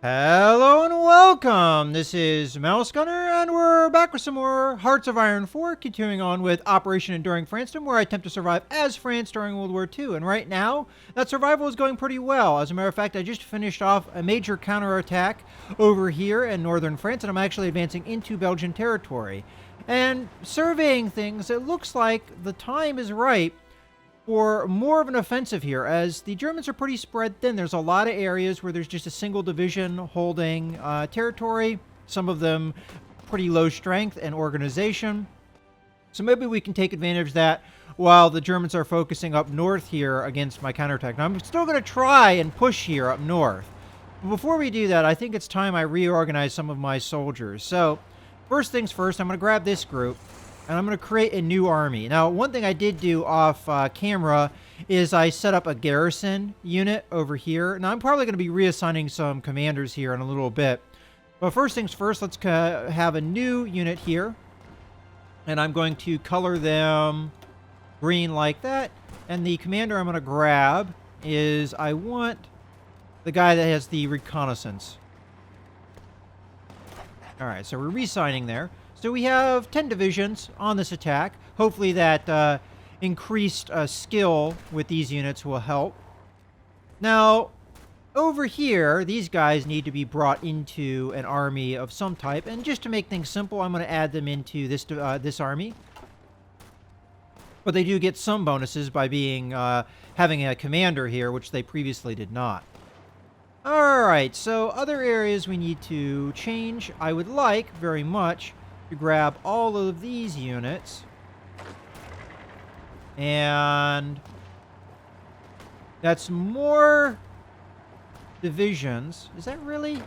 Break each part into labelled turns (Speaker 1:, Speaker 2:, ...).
Speaker 1: Hello and welcome! This is Mouse Gunner, and we're back with some more Hearts of Iron 4, continuing on with Operation Enduring Francedom, where I attempt to survive as France during World War II. And right now, that survival is going pretty well. As a matter of fact, I just finished off a major counterattack over here in northern France, and I'm actually advancing into Belgian territory. And surveying things, it looks like the time is right for more of an offensive here, as the Germans are pretty spread thin. There's a lot of areas where there's just a single division holding territory, some of them pretty low strength and organization. So maybe we can take advantage of that while the Germans are focusing up north here against my counterattack. Now, I'm still going to try and push here up north. But before we do that, I think it's time I reorganize some of my soldiers. So, first things first, I'm going to grab this group, and I'm going to create a new army. Now, one thing I did do off camera is I set up a garrison unit over here. Now, I'm probably going to be reassigning some commanders here in a little bit. But first things first, let's have a new unit here. And I'm going to color them green like that. And the commander I'm going to grab is, I want the guy that has the reconnaissance. All right, so we're resigning there. So we have 10 divisions on this attack. Hopefully that increased skill with these units will help. Now, over here, these guys need to be brought into an army of some type. And just to make things simple, I'm going to add them into this army. But they do get some bonuses by being having a commander here, which they previously did not. Alright, so other areas we need to change. I would like, very much, to grab all of these units. And that's more divisions. Is that really?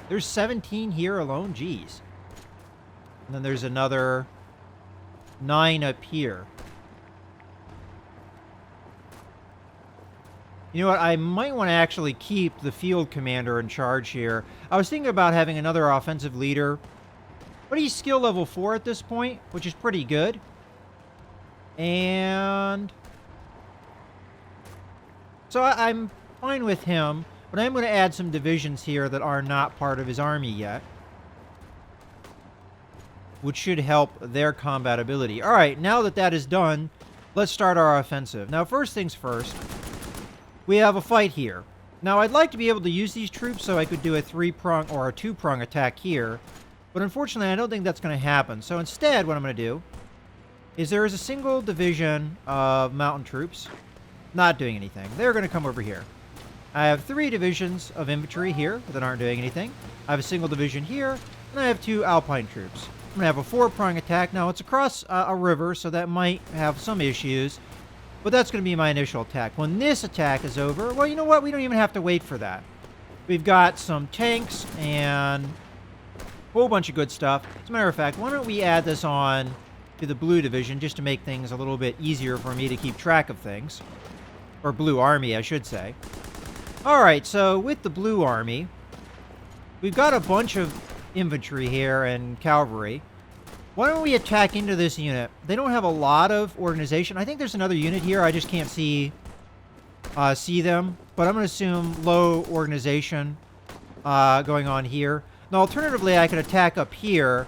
Speaker 1: There's 17 here alone? Jeez. And then there's another 9 up here. You know what? I might want to actually keep the field commander in charge here. I was thinking about having another offensive leader. But he's skill level 4 at this point, which is pretty good. And so I'm fine with him, but I'm going to add some divisions here that are not part of his army yet, which should help their combat ability. All right, now that that is done, let's start our offensive. Now, first things first, we have a fight here. Now, I'd like to be able to use these troops so I could do a 3-prong or a 2-prong attack here. But unfortunately, I don't think that's going to happen. So instead, what I'm going to do is there is a single division of mountain troops not doing anything. They're going to come over here. I have 3 divisions of infantry here that aren't doing anything. I have a single division here, and I have 2 alpine troops. I'm going to have a 4-prong attack. Now, it's across a river, so that might have some issues. But that's going to be my initial attack. When this attack is over, well, you know what? We don't even have to wait for that. We've got some tanks and whole bunch of good stuff. As a matter of fact, why don't we add this on to the blue division just to make things a little bit easier for me to keep track of things. Or blue army, I should say. Alright, so with the blue army, we've got a bunch of infantry here and cavalry. Why don't we attack into this unit? They don't have a lot of organization. I think there's another unit here. I just can't see them. But I'm going to assume low organization going on here. Now, alternatively, I could attack up here,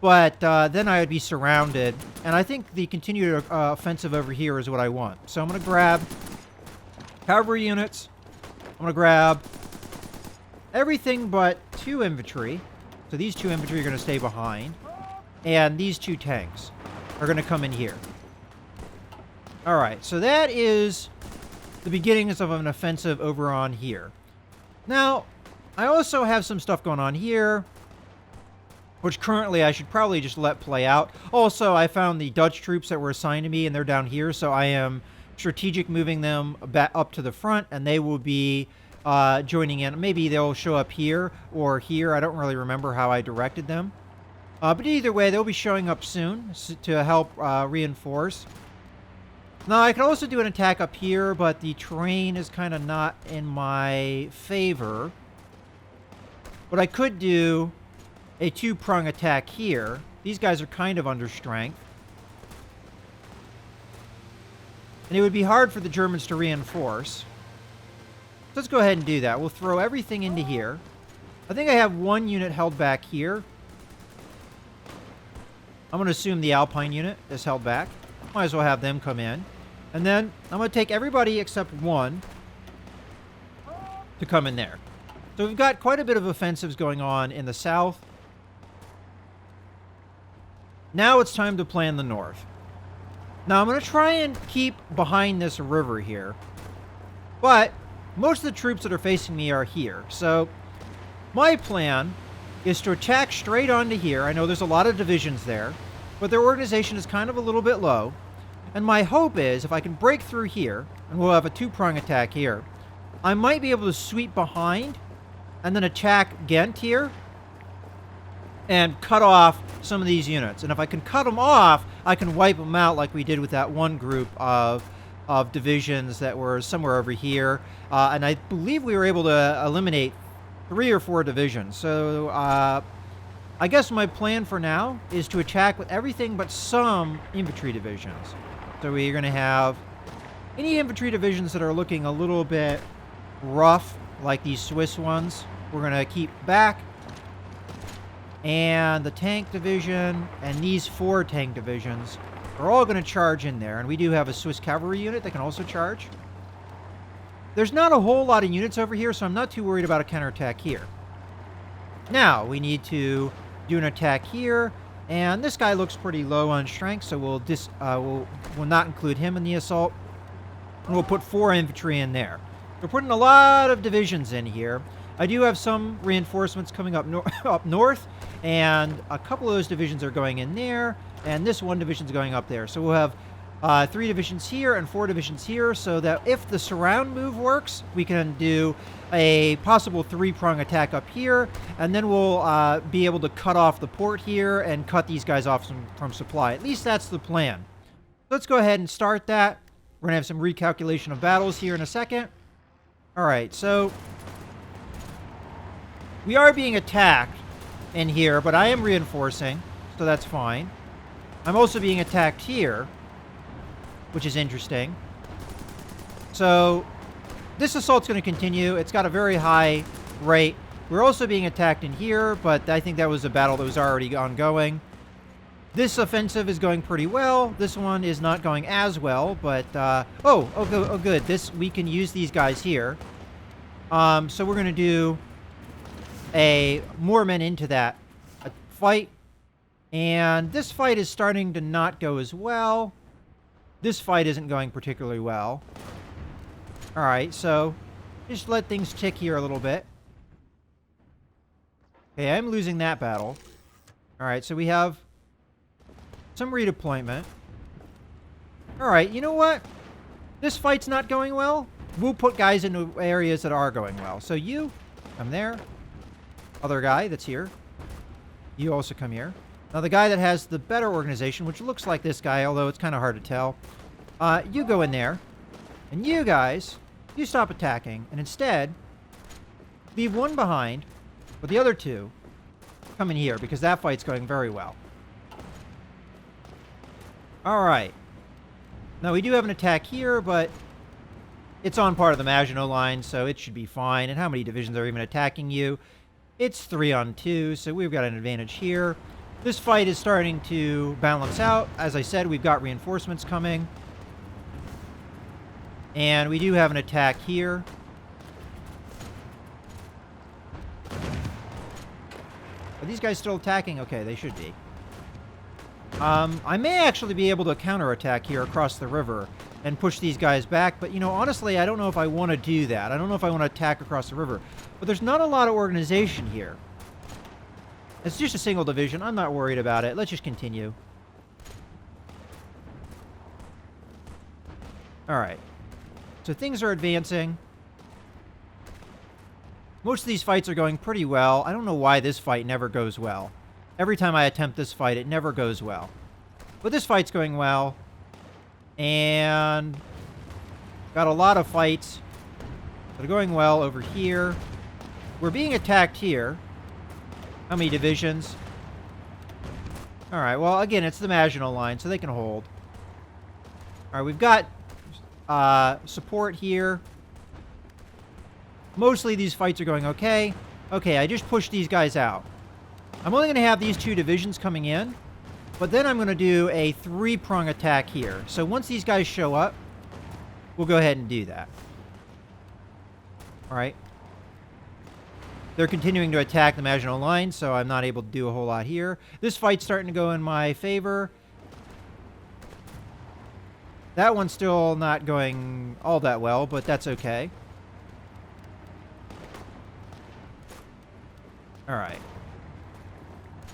Speaker 1: but then I would be surrounded. And I think the continued offensive over here is what I want. So I'm going to grab cavalry units. I'm going to grab everything but 2 infantry. So these 2 infantry are going to stay behind. And these 2 tanks are going to come in here. All right, so that is the beginnings of an offensive over on here. Now, I also have some stuff going on here, which currently I should probably just let play out. Also, I found the Dutch troops that were assigned to me, and they're down here, so I am strategic moving them back up to the front, and they will be joining in. Maybe they'll show up here or here. I don't really remember how I directed them. But either way, they'll be showing up soon to help reinforce. Now, I could also do an attack up here, but the terrain is kind of not in my favor. But I could do a 2-prong attack here. These guys are kind of under strength. And it would be hard for the Germans to reinforce. So let's go ahead and do that. We'll throw everything into here. I think I have one unit held back here. I'm going to assume the Alpine unit is held back. Might as well have them come in. And then I'm going to take everybody except one to come in there. So we've got quite a bit of offensives going on in the south. Now it's time to plan the north. Now I'm going to try and keep behind this river here. But most of the troops that are facing me are here. So my plan is to attack straight onto here. I know there's a lot of divisions there, but their organization is kind of a little bit low. And my hope is if I can break through here, and we'll have a two-prong attack here, I might be able to sweep behind and then attack Ghent here and cut off some of these units. And if I can cut them off, I can wipe them out like we did with that one group of divisions that were somewhere over here. And I believe we were able to eliminate 3 or 4 divisions. So I guess my plan for now is to attack with everything but some infantry divisions. So we're going to have any infantry divisions that are looking a little bit rough, like these Swiss ones, we're going to keep back. And the tank division and these 4 tank divisions are all going to charge in there. And we do have a Swiss cavalry unit that can also charge. There's not a whole lot of units over here, so I'm not too worried about a counterattack here. Now, we need to do an attack here. And this guy looks pretty low on strength, so we'll not include him in the assault. And we'll put 4 infantry in there. We're putting a lot of divisions in here. I do have some reinforcements coming up, up north, and a couple of those divisions are going in there, and this one division is going up there. So we'll have 3 divisions here and 4 divisions here, so that if the surround move works, we can do a possible 3-prong attack up here, and then we'll be able to cut off the port here and cut these guys off from supply. At least that's the plan. Let's go ahead and start that. We're going to have some recalculation of battles here in a second. All right, so we are being attacked in here, but I am reinforcing, so that's fine. I'm also being attacked here, which is interesting. So this assault's going to continue. It's got a very high rate. We're also being attacked in here, but I think that was a battle that was already ongoing. This offensive is going pretty well. This one is not going as well, but oh, good. We can use these guys here. So we're going to do more men into that fight. And this fight is starting to not go as well. This fight isn't going particularly well. All right, so just let things tick here a little bit. Okay, I'm losing that battle. All right, so we have some redeployment. All right, you know what? This fight's not going well. We'll put guys into areas that are going well. So you, come there. Other guy that's here. You also come here. Now the guy that has the better organization, which looks like this guy, although it's kind of hard to tell. You go in there. And you guys, you stop attacking. And instead, leave one behind. But the other 2 come in here, because that fight's going very well. Alright. Now we do have an attack here, but it's on part of the Maginot Line, so it should be fine. And how many divisions are even attacking you? It's 3 on 2, so we've got an advantage here. This fight is starting to balance out. As I said, we've got reinforcements coming. And we do have an attack here. Are these guys still attacking? Okay, they should be. I may actually be able to counterattack here across the river and push these guys back, but, you know, honestly, I don't know if I want to do that. I don't know if I want to attack across the river. But there's not a lot of organization here. It's just a single division. I'm not worried about it. Let's just continue. Alright. So things are advancing. Most of these fights are going pretty well. I don't know why this fight never goes well. Every time I attempt this fight, it never goes well. But this fight's going well. And got a lot of fights that are going well over here. We're being attacked here. How many divisions? Alright, well, again, it's the Maginot Line, so they can hold. Alright, we've got support here. Mostly these fights are going okay. Okay, I just pushed these guys out. I'm only going to have these 2 divisions coming in, but then I'm going to do a 3-prong attack here. So once these guys show up, we'll go ahead and do that. All right. They're continuing to attack the Maginot Line, so I'm not able to do a whole lot here. This fight's starting to go in my favor. That one's still not going all that well, but that's okay. All right.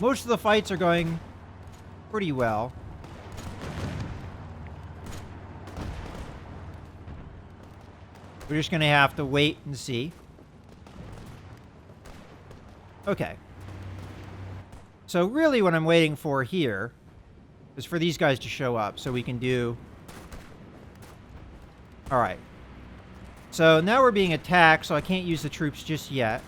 Speaker 1: Most of the fights are going pretty well. We're just going to have to wait and see. Okay. So really what I'm waiting for here is for these guys to show up so we can do... All right. So now we're being attacked, so I can't use the troops just yet.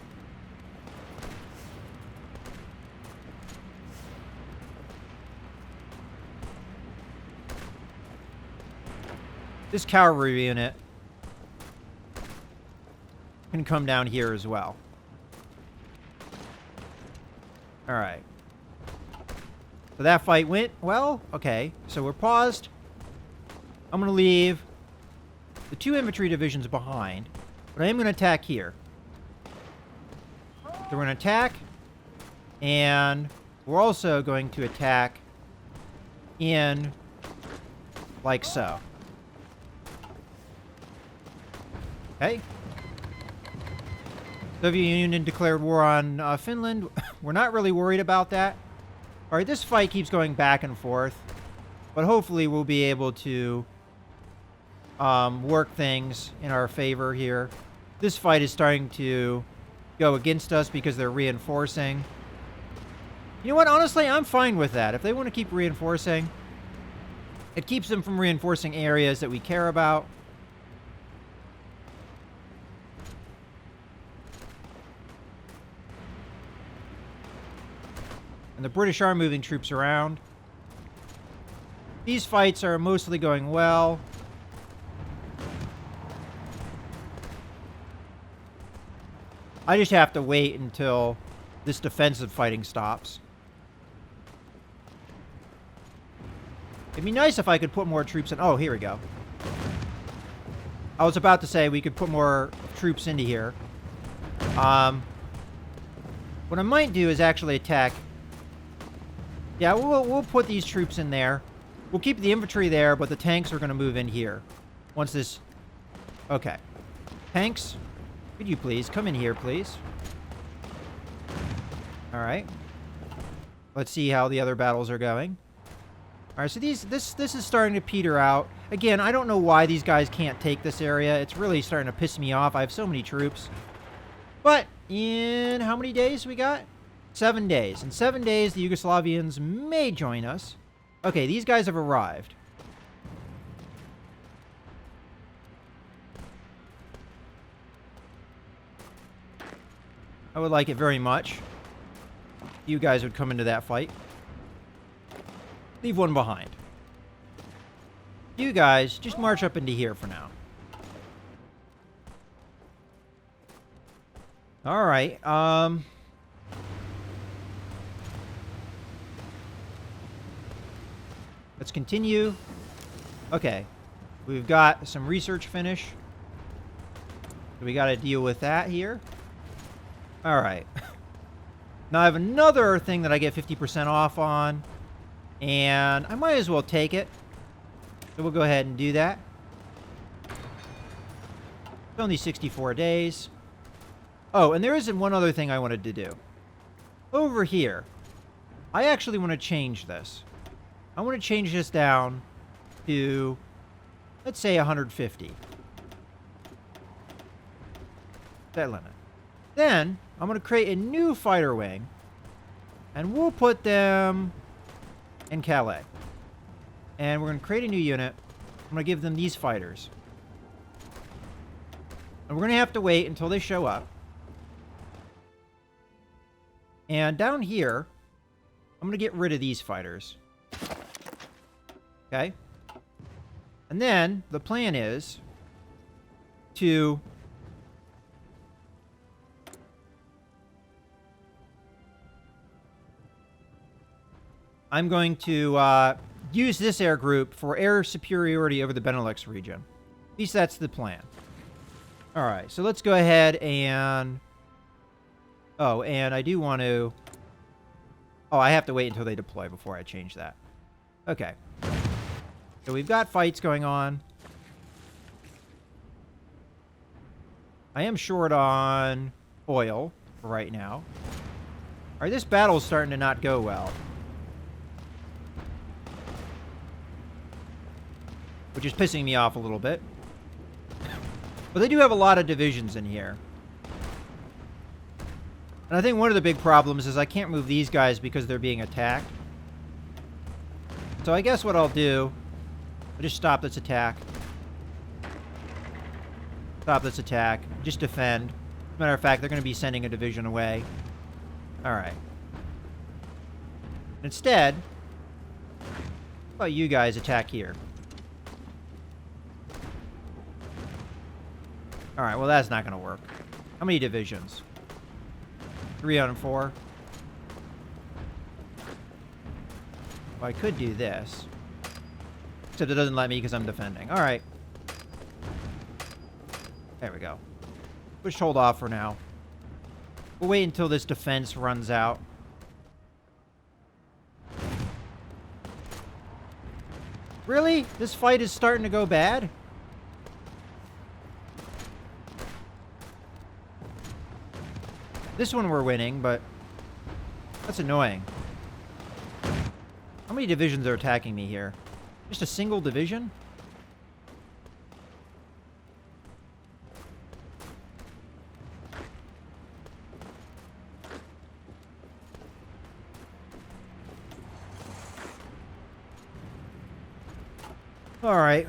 Speaker 1: This cavalry unit can come down here as well. All right. So that fight went well. Okay. So we're paused. I'm going to leave the 2 infantry divisions behind, but I am going to attack here. So we're going to attack, and we're also going to attack in like so. Okay. Soviet Union declared war on Finland. We're not really worried about that. All right, this fight keeps going back and forth, but hopefully we'll be able to work things in our favor here. This fight is starting to go against us because they're reinforcing. You know what? Honestly, I'm fine with that. If they want to keep reinforcing, it keeps them from reinforcing areas that we care about. And the British are moving troops around. These fights are mostly going well. I just have to wait until this defensive fighting stops. It'd be nice if I could put more troops in. Oh, here we go. I was about to say we could put more troops into here. What I might do is actually attack. Yeah, we'll put these troops in there. We'll keep the infantry there, but the tanks are going to move in here. Once this... Okay. Tanks, could you please come in here, please? All right. Let's see how the other battles are going. All right, so this is starting to peter out. Again, I don't know why these guys can't take this area. It's really starting to piss me off. I have so many troops. But in how many days we got? 7 days. In 7 days, the Yugoslavians may join us. Okay, these guys have arrived. I would like it very much. You guys would come into that fight. Leave one behind. You guys, just march up into here for now. All right, let's continue. Okay. We've got some research finish. We got to deal with that here. All right. Now I have another thing that I get 50% off on. And I might as well take it. So we'll go ahead and do that. It's only 64 days. Oh, and there isn't one other thing I wanted to do. Over here, I actually want to change this. I want to change this down to, let's say, 150. That limit. Then, I'm going to create a new fighter wing, and we'll put them in Calais. And we're going to create a new unit. I'm going to give them these fighters. And we're going to have to wait until they show up. And down here, I'm going to get rid of these fighters. Okay? And then, the plan is to I'm going to use this air group for air superiority over the Benelux region. At least that's the plan. All right, so let's go ahead and... Oh, and I do want to... Oh, I have to wait until they deploy before I change that. Okay. So we've got fights going on. I am short on oil right now. All right, this battle's starting to not go well. Which is pissing me off a little bit. But they do have a lot of divisions in here. And I think one of the big problems is I can't move these guys because they're being attacked. So I guess what I'll do... I'll just stop this attack. Stop this attack. Just defend. As a matter of fact, they're going to be sending a division away. Alright. Instead, how about you guys attack here? Alright, well that's not going to work. How many divisions? 3 out of 4. Well, I could do this. Except it doesn't let me because I'm defending. Alright. There we go. We'll just hold off for now. We'll wait until this defense runs out. Really? This fight is starting to go bad? This one we're winning, but that's annoying. How many divisions are attacking me here? Just a single division? All right.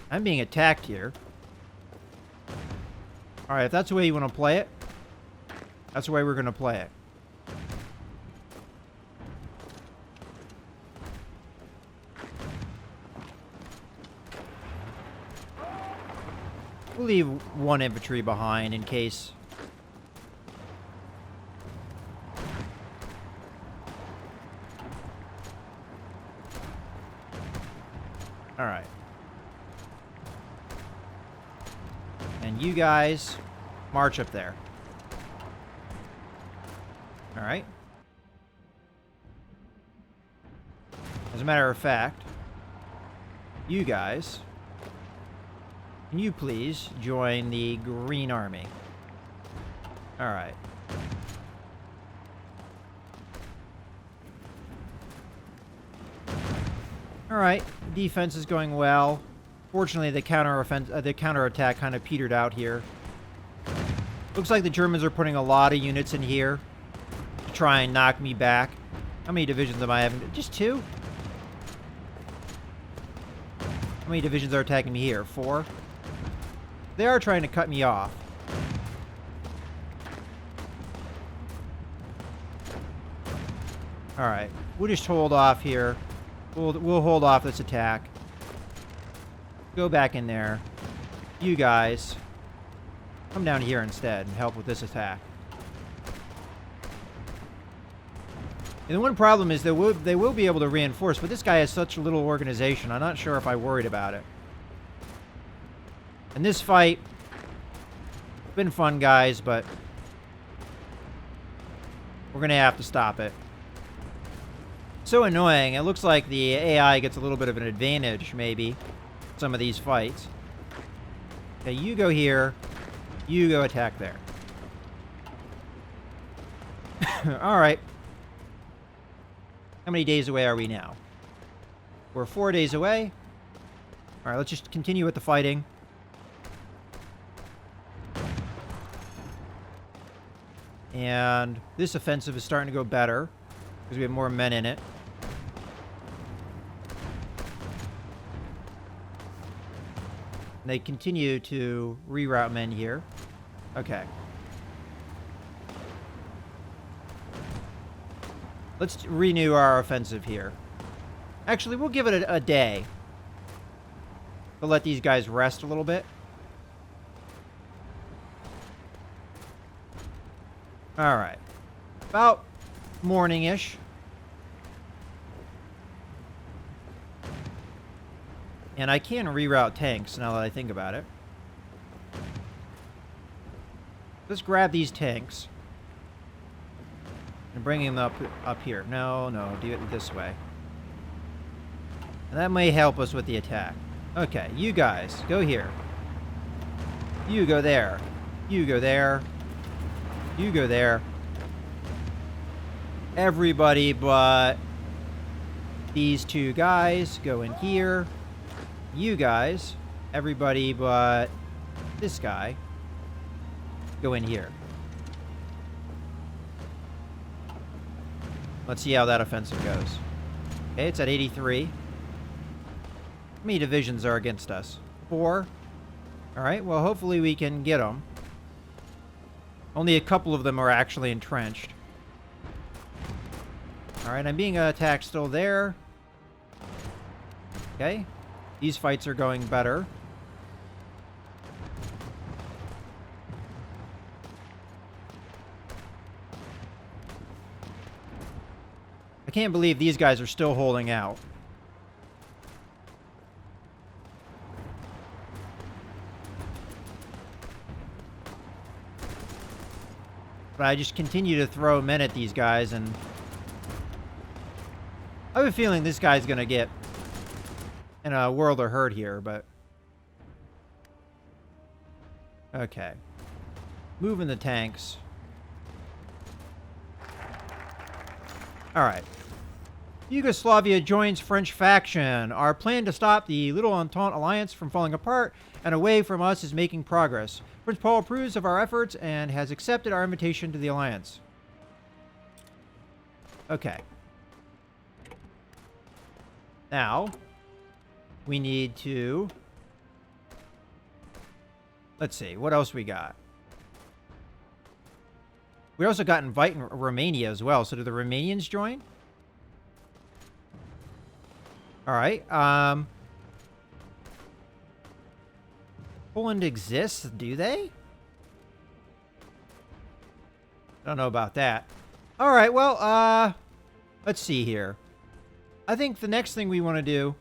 Speaker 1: I'm being attacked here. All right, if that's the way you want to play it, that's the way we're going to play it. We'll leave one infantry behind in case. All right. And you guys march up there. All right. As a matter of fact, you guys, can you please join the Green Army? All right. All right. Defense is going well. Fortunately, the counterattack kind of petered out here. Looks like the Germans are putting a lot of units in here to try and knock me back. How many divisions am I having? Just 2? How many divisions are attacking me here? 4? They are trying to cut me off. All right. We'll just hold off here. We'll hold off this attack. Go back in there. You guys, come down here instead and help with this attack. And the one problem is they will be able to reinforce, but this guy has such a little organization. I'm not sure if I worried about it. And this fight, it's been fun, guys, but we're going to have to stop it. So annoying. It looks like the AI gets a little bit of an advantage, maybe, some of these fights. Okay, you go here. You go attack there. All right. How many days away are we now? We're 4 days away. All right, let's just continue with the fighting. And this offensive is starting to go better because we have more men in it. And they continue to reroute men here. Okay. Let's renew our offensive here. Actually, we'll give it a day to let these guys rest a little bit. All right. About morning-ish. And I can reroute tanks now that I think about it. Let's grab these tanks. And bring them up here. No, do it this way. And that may help us with the attack. Okay, you guys, go here. You go there. You go there. You go there. Everybody but these two guys go in here. You guys, everybody but this guy, go in here. Let's see how that offensive goes. Okay, it's at 83. How many divisions are against us? 4. All right, well, hopefully we can get them. Only a couple of them are actually entrenched. All right, I'm being attacked still there. Okay, these fights are going better. I can't believe these guys are still holding out. But I just continue to throw men at these guys, and I have a feeling this guy's going to get in a world of hurt here, but... Okay. Moving the tanks. Alright. Yugoslavia joins French faction. Our plan to stop the Little Entente alliance from falling apart and away from us is making progress. Prince Paul approves of our efforts and has accepted our invitation to the alliance. Okay. Now, we need to... Let's see, what else we got? We also got invite in Romania as well, so do the Romanians join? Alright, Poland exists, do they? I don't know about that. Alright, well, let's see here. I think the next thing we want to do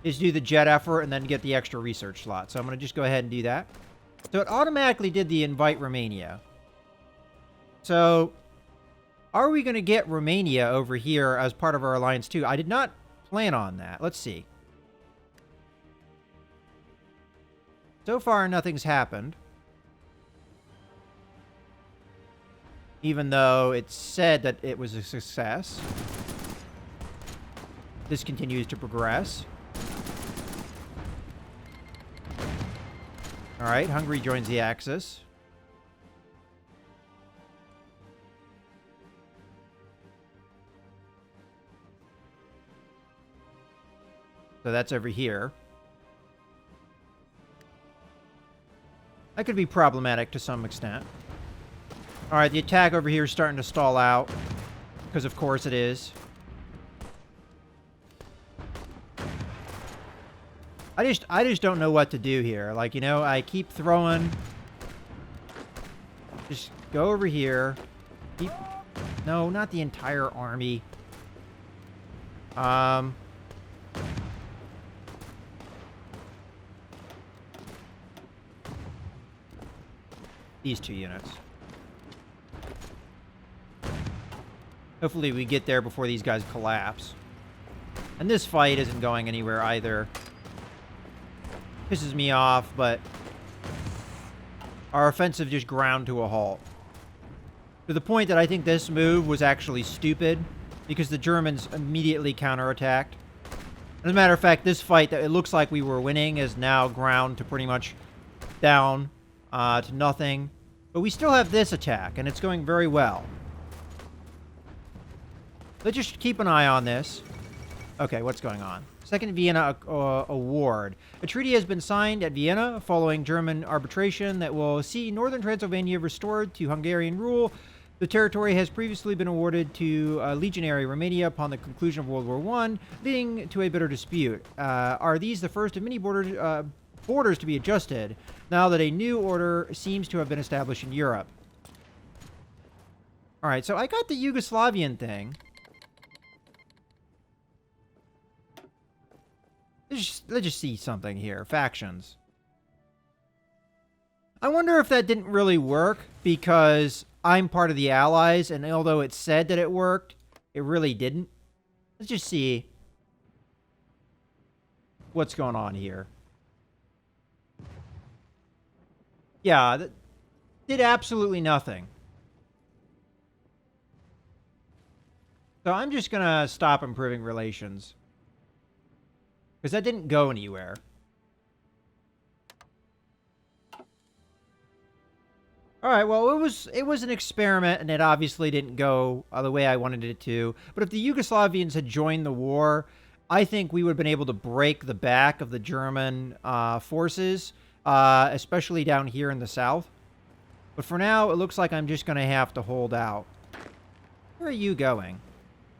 Speaker 1: is do the jet effort and then get the extra research slot. So I'm going to just go ahead and do that. So it automatically did the invite Romania. So, are we going to get Romania over here as part of our alliance too? I did not plan on that. Let's see. So far, nothing's happened. Even though it said that it was a success. This continues to progress. Alright, Hungary joins the Axis. So that's over here. That could be problematic to some extent. Alright, the attack over here is starting to stall out. Because of course it is. I just don't know what to do here. Like, you know, I keep throwing. Just go over here. Keep... No, not the entire army. These 2 units. Hopefully we get there before these guys collapse. And this fight isn't going anywhere either. Pisses me off, but our offensive just ground to a halt. To the point that I think this move was actually stupid because the Germans immediately counterattacked. As a matter of fact, this fight that it looks like we were winning is now ground to pretty much down to nothing. But we still have this attack, and it's going very well. Let's just keep an eye on this. Okay, what's going on? Second Vienna Award. A treaty has been signed at Vienna following German arbitration that will see northern Transylvania restored to Hungarian rule. The territory has previously been awarded to legionary Romania upon the conclusion of World War I, leading to a bitter dispute. Are these the first of many borders to be adjusted, now that a new order seems to have been established in Europe? All right, so I got the Yugoslavian thing. Let's just see something here. Factions. I wonder if that didn't really work because I'm part of the Allies, and although it said that it worked, it really didn't. Let's just see what's going on here. Yeah, that did absolutely nothing. So I'm just going to stop improving relations. Because that didn't go anywhere. Alright, well, it was an experiment, and it obviously didn't go the way I wanted it to. But if the Yugoslavians had joined the war, I think we would have been able to break the back of the German forces, especially down here in the south. But for now, it looks like I'm just going to have to hold out. Where are you going?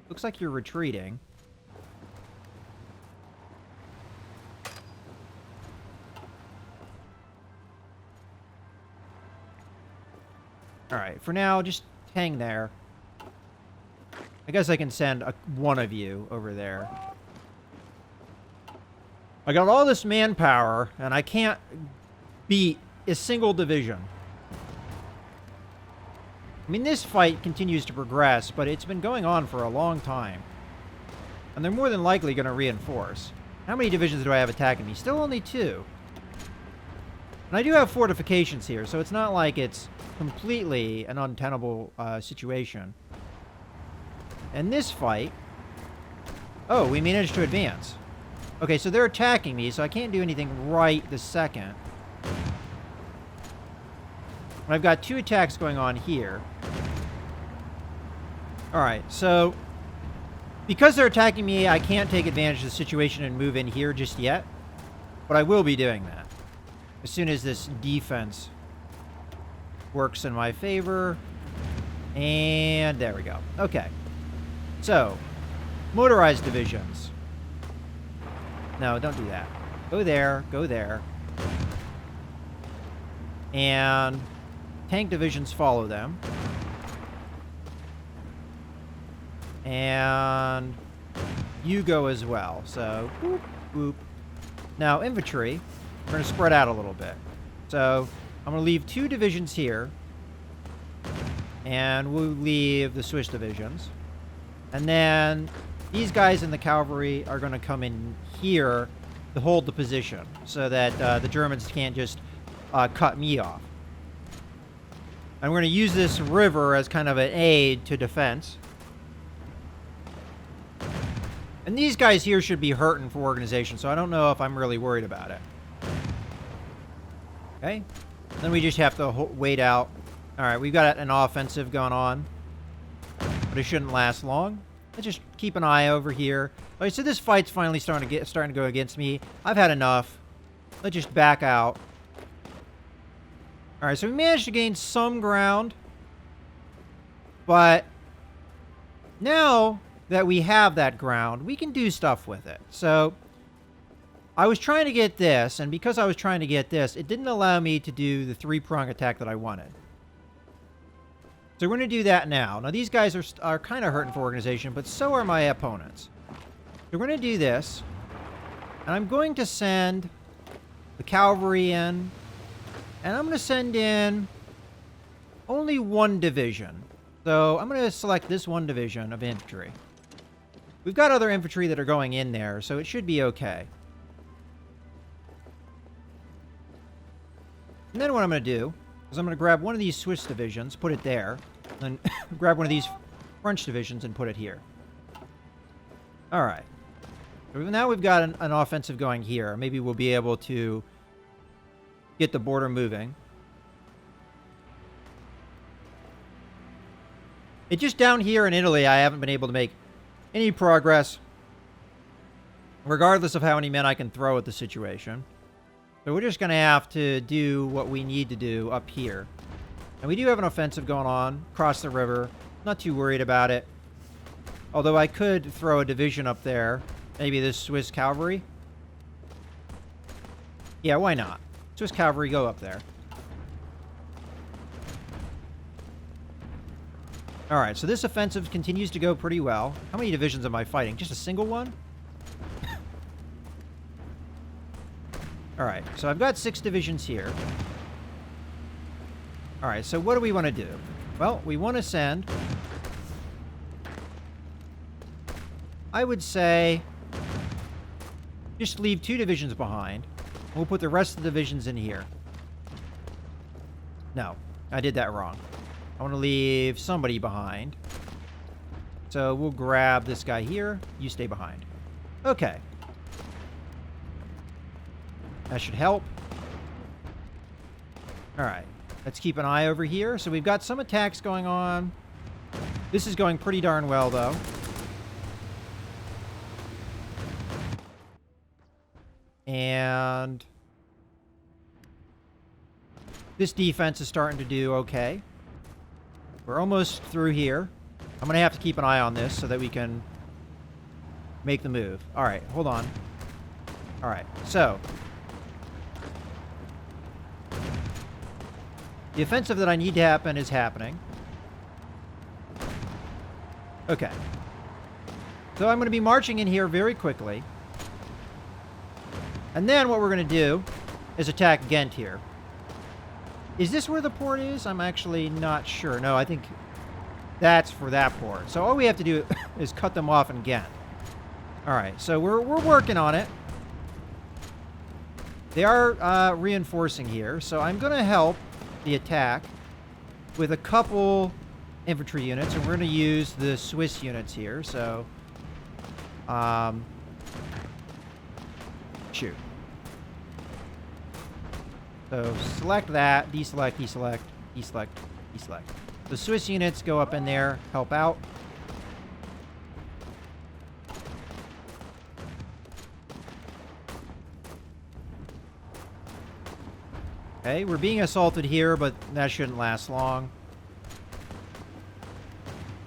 Speaker 1: Looks like you're retreating. Alright, for now, just hang there. I guess I can send one of you over there. I got all this manpower, and I can't beat a single division. I mean, this fight continues to progress, but it's been going on for a long time. And they're more than likely going to reinforce. How many divisions do I have attacking me? Still only 2. And I do have fortifications here, so it's not like it's completely an untenable situation. And this fight... Oh, we managed to advance. Okay, so they're attacking me, so I can't do anything right this second. I've got 2 attacks going on here. Alright, so... because they're attacking me, I can't take advantage of the situation and move in here just yet. But I will be doing that. As soon as this defense works in my favor. And there we go. Okay. So, motorized divisions. No, don't do that. Go there, go there. And tank divisions follow them. And you go as well. So, boop, boop. Now, infantry, we're going to spread out a little bit. So, I'm going to leave 2 divisions here. And we'll leave the Swiss divisions. And then these guys in the cavalry are going to come in here to hold the position so that the Germans can't just cut me off. And we're going to use this river as kind of an aid to defense. And these guys here should be hurting for organization, so I don't know if I'm really worried about it. Okay. Then we just have to wait out. Alright, we've got an offensive going on. But it shouldn't last long. Let's just keep an eye over here. Alright, so this fight's finally starting to go against me. I've had enough. Let's just back out. Alright, so we managed to gain some ground. But now that we have that ground, we can do stuff with it. So I was trying to get this, and because I was trying to get this, it didn't allow me to do the 3-prong attack that I wanted. So we're going to do that now. Now these guys are kind of hurting for organization, but so are my opponents. So we're going to do this, and I'm going to send the cavalry in, and I'm going to send in only 1 division. So I'm going to select this 1 division of infantry. We've got other infantry that are going in there, so it should be okay. And then what I'm going to do is I'm going to grab one of these Swiss divisions, put it there, and then grab one of these French divisions and put it here. Alright. So now we've got an offensive going here. Maybe we'll be able to get the border moving. It's just down here in Italy I haven't been able to make any progress, regardless of how many men I can throw at the situation. So we're just going to have to do what we need to do up here. And we do have an offensive going on across the river. Not too worried about it. Although I could throw a division up there. Maybe this Swiss cavalry. Yeah, why not? Swiss cavalry, go up there. All right, so this offensive continues to go pretty well. How many divisions am I fighting? Just a single one? All right, so I've got 6 divisions here. All right, so what do we want to do? Well, we want to send... I would say... just leave 2 divisions behind. We'll put the rest of the divisions in here. No, I did that wrong. I want to leave somebody behind. So we'll grab this guy here. You stay behind. Okay. That should help. All right. Let's keep an eye over here. So we've got some attacks going on. This is going pretty darn well, though. And this defense is starting to do okay. We're almost through here. I'm going to have to keep an eye on this so that we can make the move. All right, hold on. All right, so the offensive that I need to happen is happening. Okay. So I'm going to be marching in here very quickly. And then what we're going to do is attack Ghent here. Is this where the port is? I'm actually not sure. No, I think that's for that port. So all we have to do is cut them off in Ghent. All right, so we're working on it. They are reinforcing here, so I'm going to help the attack with a couple infantry units, and we're going to use the Swiss units here. So, shoot. So select that, deselect, deselect, deselect, deselect. The Swiss units go up in there, help out. Okay, we're being assaulted here, but that shouldn't last long.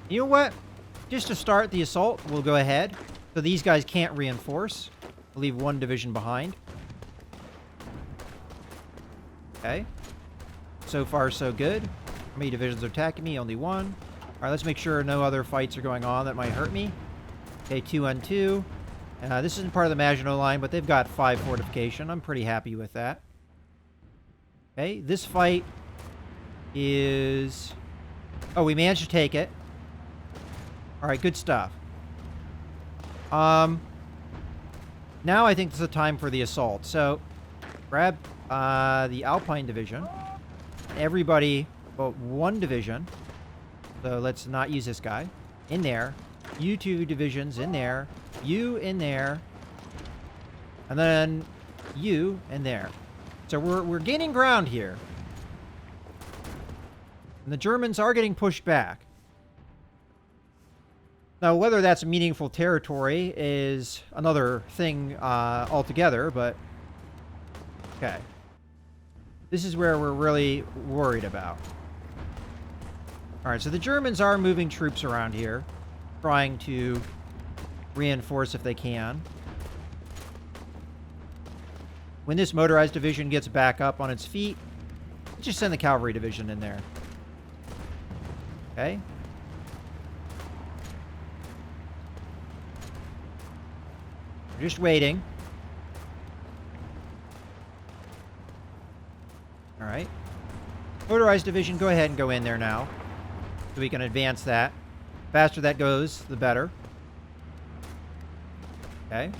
Speaker 1: You know what? Just to start the assault, we'll go ahead. So these guys can't reinforce. We'll leave 1 division behind. Okay. So far, so good. How many divisions are attacking me? Only 1. All right, let's make sure no other fights are going on that might hurt me. Okay, 2 on 2. This isn't part of the Maginot Line, but they've got 5 fortification. I'm pretty happy with that. Okay, this fight is... oh, we managed to take it. All right, good stuff. Now I think this is the time for the assault. So, grab the Alpine Division. Everybody but 1 division. So let's not use this guy. In there. You 2 divisions in there. You in there. And then you in there. So we're gaining ground here. And the Germans are getting pushed back. Now, whether that's meaningful territory is another thing altogether, but... okay. This is where we're really worried about. Alright, so the Germans are moving troops around here, trying to reinforce if they can. When this motorized division gets back up on its feet, let's just send the cavalry division in there. Okay. We're just waiting. Alright. Motorized division, go ahead and go in there now. So we can advance that. Faster that goes, the better. Okay.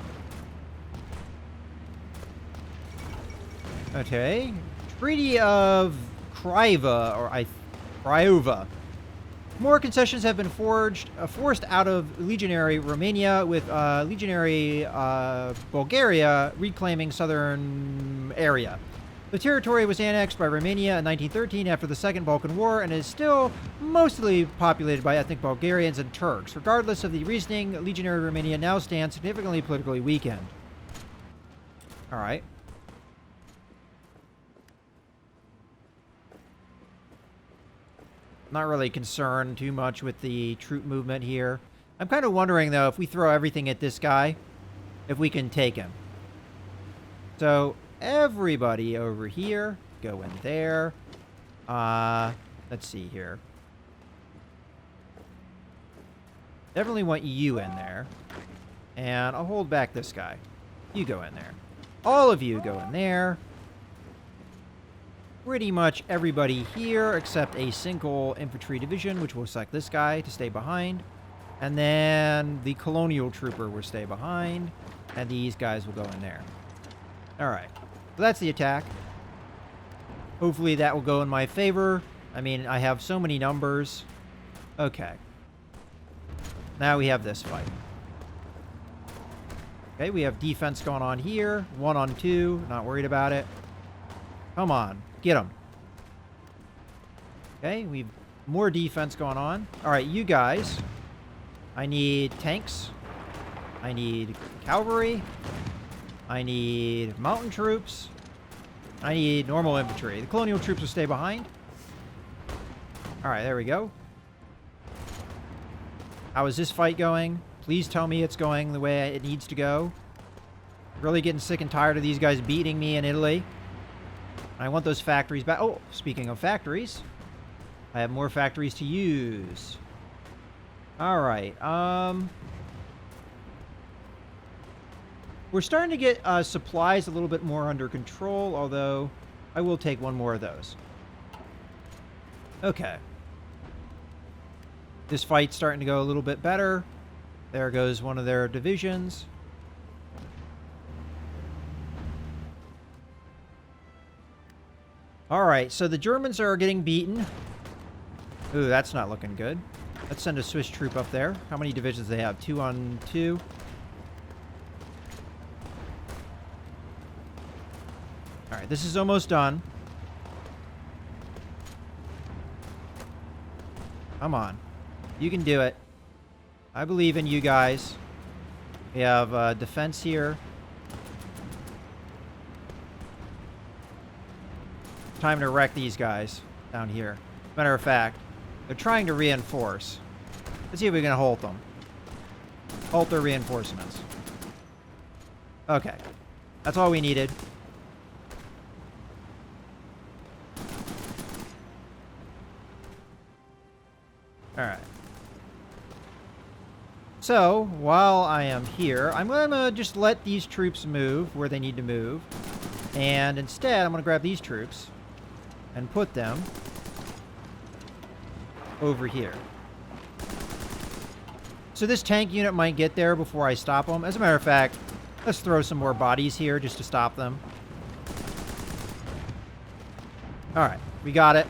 Speaker 1: Okay. Treaty of Craiova. More concessions have been forced out of legionary Romania, with legionary Bulgaria reclaiming southern area. The territory was annexed by Romania in 1913 after the Second Balkan War and is still mostly populated by ethnic Bulgarians and Turks. Regardless of the reasoning, legionary Romania now stands significantly politically weakened. All right. Not really concerned too much with the troop movement here. I'm kind of wondering, though, if we throw everything at this guy, if we can take him. So, everybody over here, go in there. Let's see here. Definitely want you in there. And I'll hold back this guy. You go in there. All of you go in there. Pretty much everybody here except a single infantry division, which will select this guy to stay behind. And then the colonial trooper will stay behind. And these guys will go in there. Alright. So that's the attack. Hopefully that will go in my favor. I mean, I have so many numbers. Okay. Now we have this fight. Okay, we have defense going on here. 1 on 2. Not worried about it. Come on. Get them. Okay, we've more defense going on. Alright, you guys. I need tanks. I need cavalry. I need mountain troops. I need normal infantry. The colonial troops will stay behind. Alright, there we go. How is this fight going? Please tell me it's going the way it needs to go. Really getting sick and tired of these guys beating me in Italy. I want those factories back. Oh, speaking of factories, I have more factories to use. All right. We're starting to get supplies a little bit more under control, although I will take one more of those. Okay. This fight's starting to go a little bit better. There goes one of their divisions. Alright, so the Germans are getting beaten. Ooh, that's not looking good. Let's send a Swiss troop up there. How many divisions do they have? 2 on 2. Alright, this is almost done. Come on. You can do it. I believe in you guys. We have defense here. Time to wreck these guys down here. Matter of fact, they're trying to reinforce. Let's see if we can halt them. Halt their reinforcements. Okay. That's all we needed. Alright. So, while I am here, I'm going to just let these troops move where they need to move. And instead, I'm going to grab these troops and put them over here. So this tank unit might get there before I stop them. As a matter of fact, let's throw some more bodies here just to stop them. Alright, we got it.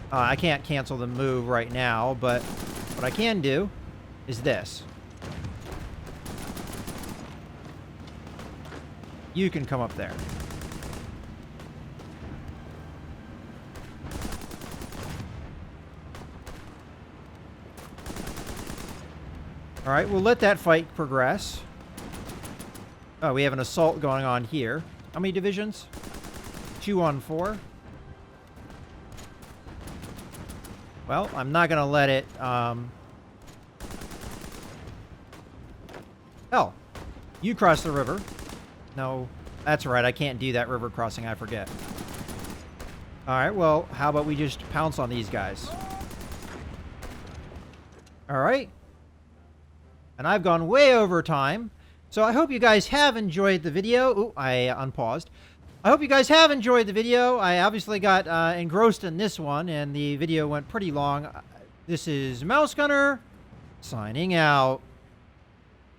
Speaker 1: I can't cancel the move right now, but what I can do is this. You can come up there. Alright, we'll let that fight progress. Oh, we have an assault going on here. How many divisions? 2 on 4. Well, I'm not going to let it, Hell, you cross the river. No, that's right, I can't do that river crossing, I forget. Alright, well, how about we just pounce on these guys? Alright. And I've gone way over time. So I hope you guys have enjoyed the video. Ooh, I unpaused. I hope you guys have enjoyed the video. I obviously got engrossed in this one, and the video went pretty long. This is Mouse Gunner, signing out.